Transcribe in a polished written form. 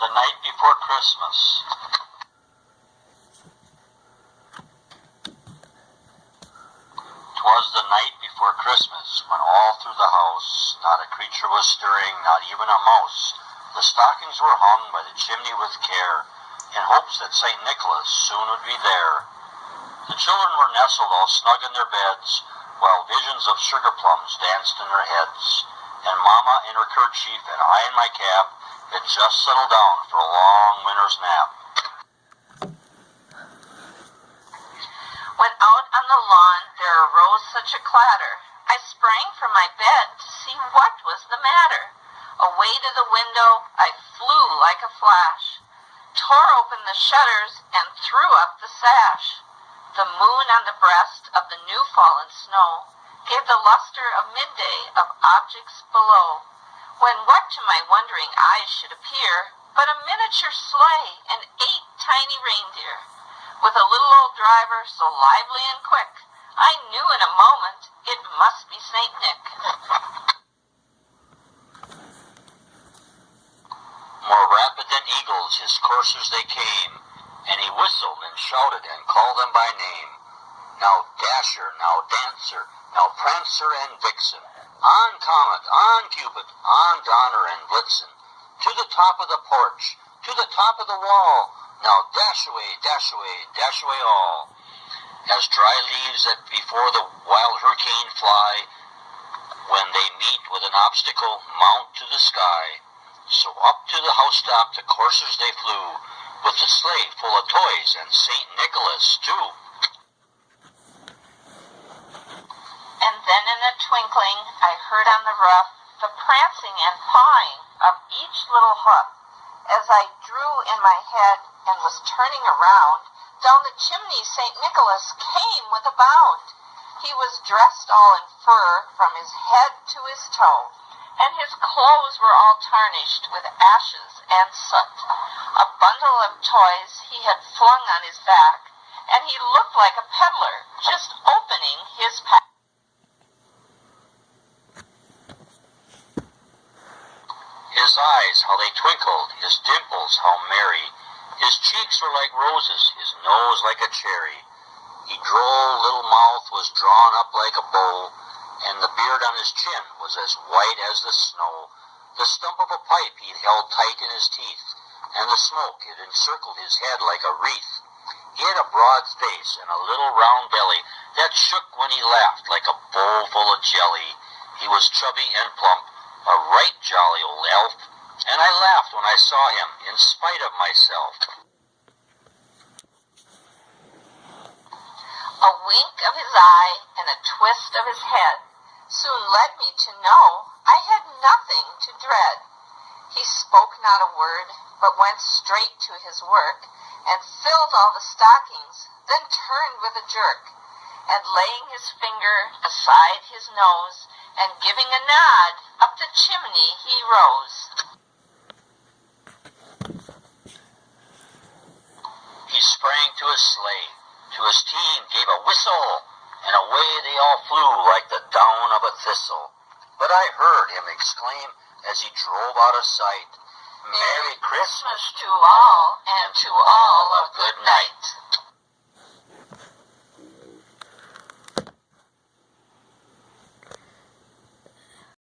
The night before Christmas. 'Twas the night before Christmas, when all through the house not a creature was stirring, not even a mouse. The stockings were hung by the chimney with care, in hopes that St. Nicholas soon would be there. The children were nestled all snug in their beds, while visions of sugar plums danced in their heads. And Mama in her kerchief and I in my cap had just settled down for a long winter's nap. When out on the lawn there arose such a clatter, I sprang from my bed to see what was the matter. Away to the window I flew like a flash, tore open the shutters and threw up the sash. The moon on the breast of the new fallen snow gave the luster of midday of objects below, when what to my wondering eyes should appear but a miniature sleigh and 8 tiny reindeer, with a little old driver so lively and quick, I knew in a moment it must be St. Nick. More rapid than eagles his coursers they came, and he whistled and shouted and called them by name. Now Dasher, now Dancer, now Prancer and Vixen, on Comet, on Cupid, on Donner and Blitzen, to the top of the porch, to the top of the wall, now dash away all. As dry leaves that before the wild hurricane fly, when they meet with an obstacle, mount to the sky. So up to the housetop the coursers they flew, with the sleigh full of toys and St. Nicholas too. And then in a twinkling I heard on the roof the prancing and pawing of each little hoof. As I drew in my head and was turning around, down the chimney St. Nicholas came with a bound. He was dressed all in fur from his head to his toe, and his clothes were all tarnished with ashes and soot. A bundle of toys he had flung on his back, and he looked like a peddler just opening his pack. His eyes, how they twinkled, his dimples, how merry. His cheeks were like roses, his nose like a cherry. His droll little mouth was drawn up like a bow, and the beard on his chin was as white as the snow. The stump of a pipe he'd held tight in his teeth, and the smoke had encircled his head like a wreath. He had a broad face and a little round belly that shook when he laughed like a bowl full of jelly. He was chubby and plump, a right jolly old elf, and I laughed when I saw him, in spite of myself. A wink of his eye and a twist of his head soon led me to know I had nothing to dread. He spoke not a word, but went straight to his work, and filled all the stockings, then turned with a jerk, and laying his finger aside his nose, and giving a nod, up the chimney he rose. He sprang to his sleigh, to his team gave a whistle, and away they all flew like the down of a thistle. But I heard him exclaim as he drove out of sight, Merry Christmas to all, and to all a good night.